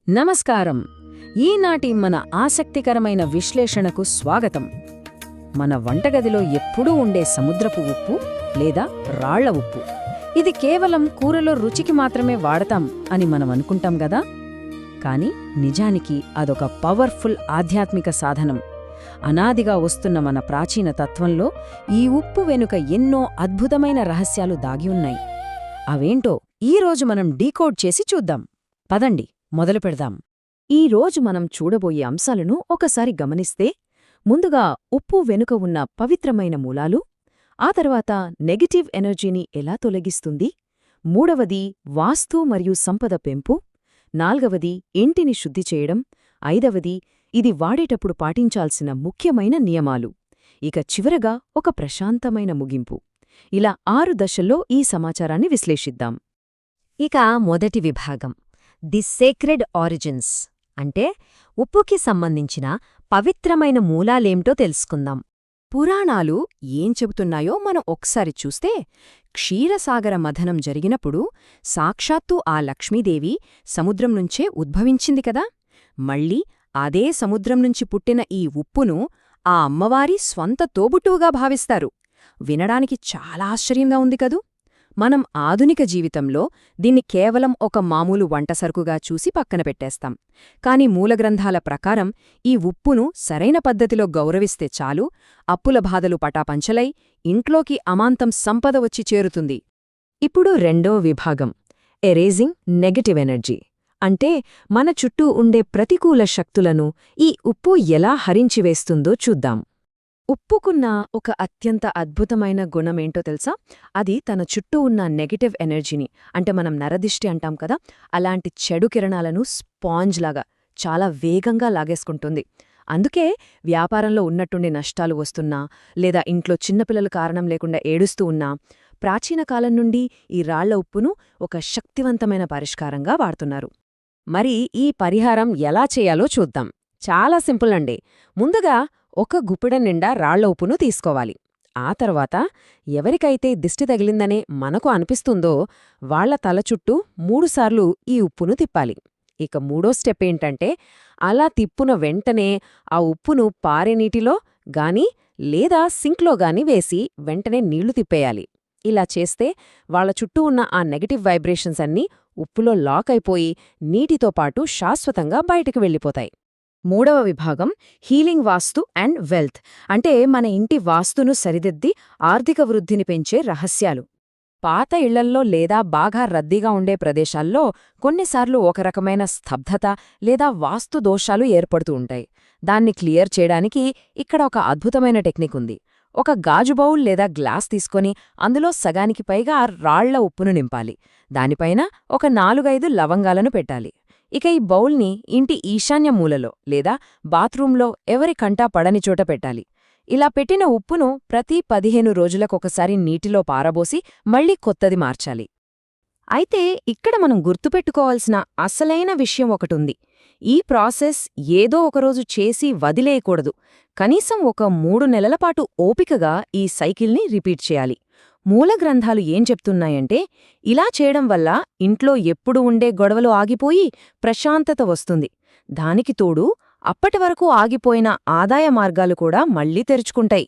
నమస్కారం. ఈనాటి మన ఆసక్తికరమైన విశ్లేషణకు స్వాగతం. మన వంటగదిలో ఎప్పుడూ ఉండే సముద్రపు ఉప్పు లేదా రాళ్ల ఉప్పు, ఇది కేవలం కూరలో రుచికి మాత్రమే వాడతాం అని మనం అనుకుంటాం గదా. కాని నిజానికి అదొక పవర్ఫుల్ ఆధ్యాత్మిక సాధనం. అనాదిగా వస్తున్న మన ప్రాచీన తత్వంలో ఈ ఉప్పు వెనుక ఎన్నో అద్భుతమైన రహస్యాలు దాగి ఉన్నాయి. అవేంటో ఈరోజు మనం డీకోడ్ చేసి చూద్దాం. పదండి మొదలు పెడదాం. ఈరోజు మనం చూడబోయే అంశాలను ఒకసారి గమనిస్తే, ముందుగా ఉప్పు వెనుక ఉన్న పవిత్రమైన మూలాలు, ఆ తర్వాత నెగటివ్ ఎనర్జీని ఎలా తొలగిస్తుంది, మూడవది వాస్తు మరియు సంపద పెంపు, నాల్గవది ఇంటిని శుద్ధి చేయడం, ఐదవది ఇది వాడేటప్పుడు పాటించాల్సిన ముఖ్యమైన నియమాలు, ఇక చివరగా ఒక ప్రశాంతమైన ముగింపు. ఇలా 6 దశల్లో ఈ సమాచారాన్ని విశ్లేషిద్దాం. ఇక మొదటి విభాగం, ది సేక్రెడ్ ఆరిజిన్స్, అంటే ఉప్పుకి సంబంధించిన పవిత్రమైన మూలాలేంటో తెలుసుకుందాం. పురాణాలు ఏం చెబుతున్నాయో మనం ఒకసారి చూస్తే, క్షీరసాగర మథనం జరిగినప్పుడు సాక్షాత్తు ఆ లక్ష్మీదేవి సముద్రం నుంచే ఉద్భవించింది కదా. మళ్ళీ అదే సముద్రం నుంచి పుట్టిన ఈ ఉప్పును ఆ అమ్మవారి స్వంత తోబుట్టువుగా భావిస్తారు. వినడానికి చాలా ఆశ్చర్యంగా ఉంది కదూ. మనం ఆధునిక జీవితంలో దీన్ని కేవలం ఒక మామూలు వంటసరుకుగా చూసి పక్కన పెట్టేస్తాం. కాని మూలగ్రంథాల ప్రకారం ఈ ఉప్పును సరైన పద్ధతిలో గౌరవిస్తే చాలు, అప్పుల బాధలు పటాపంచలై ఇంట్లోకి అమాంతం సంపద వచ్చి చేరుతుంది. ఇప్పుడు రెండో విభాగం, ఎరేజింగ్ నెగటివ్ ఎనర్జీ, అంటే మన చుట్టూ ఉండే ప్రతికూల శక్తులను ఈ ఉప్పు ఎలా హరించివేస్తుందో చూద్దాం. ఉప్పుకున్న ఒక అత్యంత అద్భుతమైన గుణమేంటో తెలుసా? అది తన చుట్టూ ఉన్న నెగటివ్ ఎనర్జీని, అంటే మనం నరదిష్టి అంటాం కదా, అలాంటి చెడు కిరణాలను స్పాంజ్లాగా చాలా వేగంగా లాగేసుకుంటుంది. అందుకే వ్యాపారంలో ఉన్నట్టుండి నష్టాలు వస్తున్నా, లేదా ఇంట్లో చిన్నపిల్లలు కారణం లేకుండా ఏడుస్తూ ఉన్నా, ప్రాచీన కాలం నుండి ఈ రాళ్ల ఉప్పును ఒక శక్తివంతమైన పరిష్కారంగా వాడుతున్నారు. మరి ఈ పరిహారం ఎలా చేయాలో చూద్దాం. చాలా సింపుల్ అండి. ముందుగా ఒక గుప్పెడ నిండా రాళ్ల ఉప్పును తీసుకోవాలి. ఆ తర్వాత ఎవరికైతే దిష్టి తగిలిందనే మనకు అనిపిస్తుందో వాళ్ల తల చుట్టూ 3 సార్లు ఈ ఉప్పును తిప్పాలి. ఇక మూడో స్టెప్ ఏంటంటే, అలా తిప్పున వెంటనే ఆ ఉప్పును పారే నీటిలో గాని లేదా సింక్లో గాని వేసి వెంటనే నీళ్లు తిప్పేయాలి. ఇలా చేస్తే వాళ్ల చుట్టూ ఉన్న ఆ నెగటివ్ వైబ్రేషన్స్ అన్నీ ఉప్పులో లాక్ అయిపోయి నీటితో పాటు శాశ్వతంగా బయటకు వెళ్ళిపోతాయి. మూడవ విభాగం, హీలింగ్ వాస్తు అండ్ వెల్త్, అంటే మన ఇంటి వాస్తును సరిదిద్ది ఆర్థిక వృద్ధిని పెంచే రహస్యాలు. పాత ఇళ్లల్లో లేదా బాగా రద్దీగా ఉండే ప్రదేశాల్లో కొన్నిసార్లు ఒక రకమైన స్తబ్దత లేదా వాస్తు దోషాలు ఏర్పడుతూ ఉంటాయి. దాన్ని క్లియర్ చేయడానికి ఇక్కడ ఒక అద్భుతమైన టెక్నిక్ ఉంది. ఒక గాజు బౌల్ లేదా గ్లాస్ తీసుకొని అందులో సగానికి పైగా రాళ్ల ఉప్పును నింపాలి. దానిపైన ఒక 4-5 లవంగాలను పెట్టాలి. ఇక ఈ బౌల్ని ఇంటి ఈశాన్య మూలలో లేదా బాత్రూంలో ఎవరి కంటా పడని చోట పెట్టాలి. ఇలా పెట్టిన ఉప్పును ప్రతి 15 రోజులకొకసారి నీటిలో పారబోసి మళ్లీ కొత్తది మార్చాలి. అయితే ఇక్కడ మనం గుర్తుపెట్టుకోవాల్సిన అసలైన విషయం ఒకటుంది. ఈ ప్రాసెస్ ఏదో ఒకరోజు చేసి వదిలేయకూడదు. కనీసం ఒక 3 నెలలపాటు ఓపికగా ఈ సైకిల్ని రిపీట్ చేయాలి. మూలగ్రంథాలు ఏం చెప్తున్నాయంటే, ఇలా చేయడం వల్ల ఇంట్లో ఎప్పుడు ఉండే గొడవలు ఆగిపోయి ప్రశాంతత వస్తుంది. దానికి తోడు అప్పటివరకు ఆగిపోయిన ఆదాయ మార్గాలు కూడా మళ్లీ తెరుచుకుంటాయి.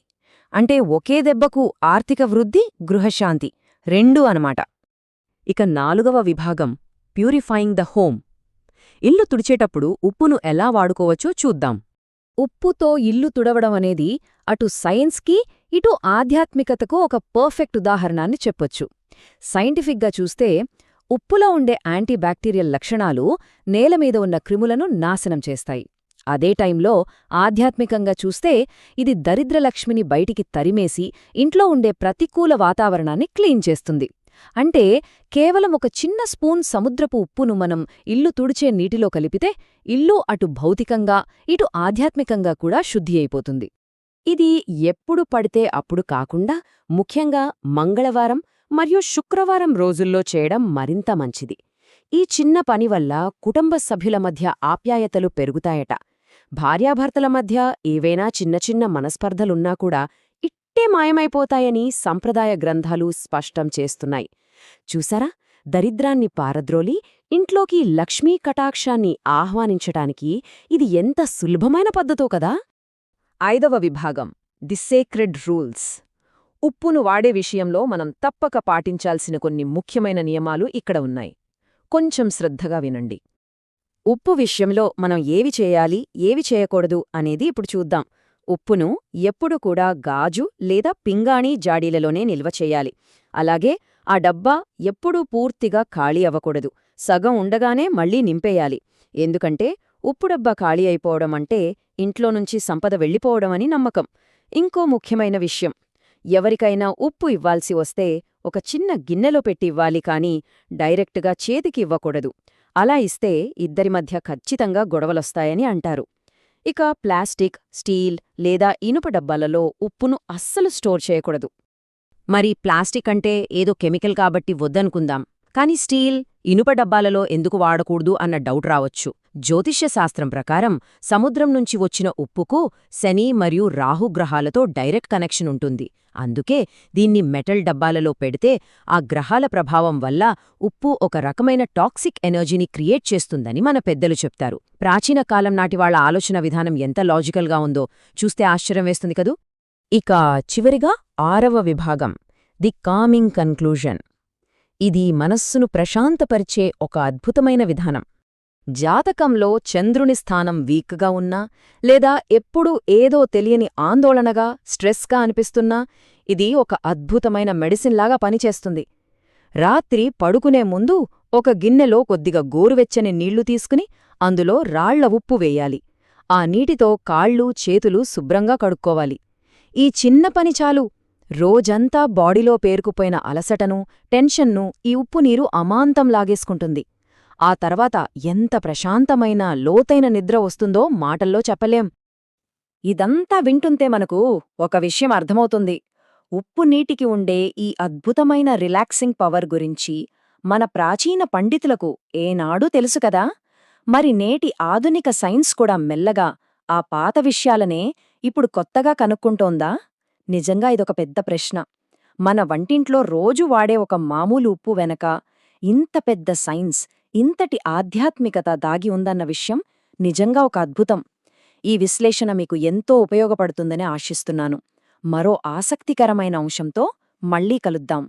అంటే ఒకే దెబ్బకు ఆర్థిక వృద్ధి, గృహశాంతి రెండూ అనమాట. ఇక 4వ విభాగం, ప్యూరిఫైయింగ్ ద హోమ్. ఇల్లు తుడిచేటప్పుడు ఉప్పును ఎలా వాడుకోవచ్చో చూద్దాం. ఉప్పుతో ఇల్లు తుడవడం అనేది అటు సైన్స్కి ఇటు ఆధ్యాత్మికతకు ఒక పర్ఫెక్ట్ ఉదాహరణాన్ని చెప్పొచ్చు. సైంటిఫిక్గా చూస్తే ఉప్పులో ఉండే యాంటీబ్యాక్టీరియల్ లక్షణాలు నేలమీద ఉన్న క్రిములను నాశనం చేస్తాయి. అదే టైంలో ఆధ్యాత్మికంగా చూస్తే ఇది దరిద్రలక్ష్మిని బయటికి తరిమేసి ఇంట్లో ఉండే ప్రతికూల వాతావరణాన్ని క్లీన్ చేస్తుంది. అంటే కేవలం ఒక చిన్న స్పూన్ సముద్రపు ఉప్పును మనం ఇల్లు తుడిచే నీటిలో కలిపితే ఇల్లు అటు భౌతికంగా ఇటు ఆధ్యాత్మికంగా కూడా శుద్ధి అయిపోతుంది. ఇది ఎప్పుడు పడితే అప్పుడు కాకుండా ముఖ్యంగా మంగళవారం మరియు శుక్రవారం రోజుల్లో చేయడం మరింత మంచిది. ఈ చిన్న పని వల్ల కుటుంబ సభ్యుల మధ్య ఆప్యాయతలు పెరుగుతాయట. భార్యాభర్తల మధ్య ఏవైనా చిన్న చిన్న మనస్పర్ధలున్నా కూడా ఇట్టే మాయమైపోతాయని సంప్రదాయ గ్రంథాలు స్పష్టం చేస్తున్నాయి. చూసారా, దరిద్రాన్ని పారద్రోలి ఇంట్లోకి లక్ష్మీ కటాక్షాన్ని ఆహ్వానించటానికి ఇది ఎంత సులభమైన పద్ధతో కదా. 5వ విభాగం ది సేక్రెడ్ రూల్స్. ఉప్పును వాడే విషయంలో మనం తప్పక పాటించాల్సిన కొన్ని ముఖ్యమైన నియమాలు ఇక్కడ ఉన్నాయి. కొంచెం శ్రద్ధగా వినండి. ఉప్పు విషయంలో మనం ఏవి చేయాలి, ఏవి చేయకూడదు అనేది ఇప్పుడు చూద్దాం. ఉప్పును ఎప్పుడు కూడా గాజు లేదా పింగాణీ జాడీలలోనే నిల్వ చేయాలి. అలాగే ఆ డబ్బా ఎప్పుడూ పూర్తిగా ఖాళీ అవ్వకూడదు. సగం ఉండగానే మళ్లీ నింపేయాలి. ఎందుకంటే ఉప్పు డబ్బా ఖాళీ అయిపోవడం అంటే ఇంట్లో నుంచి సంపద వెళ్ళిపోవడమని నమ్మకం. ఇంకో ముఖ్యమైన విషయం, ఎవరికైనా ఉప్పు ఇవ్వాల్సి వస్తే ఒక చిన్న గిన్నెలో పెట్టి ఇవ్వాలి కానీ డైరెక్ట్గా చేతికి ఇవ్వకూడదు. అలా ఇస్తే ఇద్దరి మధ్య ఖచ్చితంగా గొడవలొస్తాయని అంటారు. ఇక ప్లాస్టిక్, స్టీల్ లేదా ఇనుప డబ్బాలలో ఉప్పును అస్సలు స్టోర్ చేయకూడదు. మరి ప్లాస్టిక్ అంటే ఏదో కెమికల్ కాబట్టి వద్దనుకుందాం, కాని స్టీల్, ఇనుప డబ్బాలలో ఎందుకు వాడకూడదు అన్న డౌట్ రావచ్చు. జ్యోతిష్య శాస్త్రం ప్రకారం సముద్రం నుంచి వచ్చిన ఉప్పుకు శని మరియు రాహు గ్రహాలతో డైరెక్ట్ కనెక్షన్ ఉంటుంది. అందుకే దీన్ని మెటల్ డబ్బాలలో పెడితే ఆ గ్రహాల ప్రభావం వల్ల ఉప్పు ఒక రకమైన టాక్సిక్ ఎనర్జీని క్రియేట్ చేస్తుందని మన పెద్దలు చెప్తారు. ప్రాచీన కాలం నాటి వాళ్ల ఆలోచన విధానం ఎంత లాజికల్గా ఉందో చూస్తే ఆశ్చర్యం వేస్తుంది కదూ. ఇక చివరిగా 6వ విభాగం ది కామింగ్ కన్క్లూజన్. ఇది మనస్సును ప్రశాంతపరిచే ఒక అద్భుతమైన విధానం. జాతకంలో చంద్రుని స్థానం వీక్గా ఉన్నా లేదా ఎప్పుడూ ఏదో తెలియని ఆందోళనగా, స్ట్రెస్గా అనిపిస్తున్నా ఇది ఒక అద్భుతమైన మెడిసిన్లాగా పనిచేస్తుంది. రాత్రి పడుకునే ముందు ఒక గిన్నెలో కొద్దిగా గోరువెచ్చని నీళ్లు తీసుకుని అందులో రాళ్ల ఉప్పు వేయాలి. ఆ నీటితో కాళ్ళు, చేతులు శుభ్రంగా కడుక్కోవాలి. ఈ చిన్న పని చాలు. రోజంతా బాడీలో పేరుకుపోయిన అలసటను, టెన్షన్ను ఈ ఉప్పు నీరు అమాంతం లాగేసుకుంటుంది. ఆ తర్వాత ఎంత ప్రశాంతమైన, లోతైన నిద్ర వస్తుందో మాటల్లో చెప్పలేం. ఇదంతా వింటుంటే మనకు ఒక విషయం అర్థమవుతుంది. ఉప్పు నీటికి ఉండే ఈ అద్భుతమైన రిలాక్సింగ్ పవర్ గురించి మన ప్రాచీన పండితులకు ఏనాడూ తెలుసు కదా. మరి నేటి ఆధునిక సైన్స్ కూడా మెల్లగా ఆ పాత విషయాలనే ఇప్పుడు కొత్తగా కనుక్కుంటోందా? నిజంగా ఇదొక పెద్ద ప్రశ్న. మన వంటింట్లో రోజూ వాడే ఒక మామూలు ఉప్పు వెనక ఇంత పెద్ద సైన్స్, ఇంతటి ఆధ్యాత్మికత దాగి ఉందన్న విషయం నిజంగా ఒక అద్భుతం. ఈ విశ్లేషణ మీకు ఎంతో ఉపయోగపడుతుందని ఆశిస్తున్నాను. మరో ఆసక్తికరమైన అంశంతో మళ్ళీ కలుద్దాం.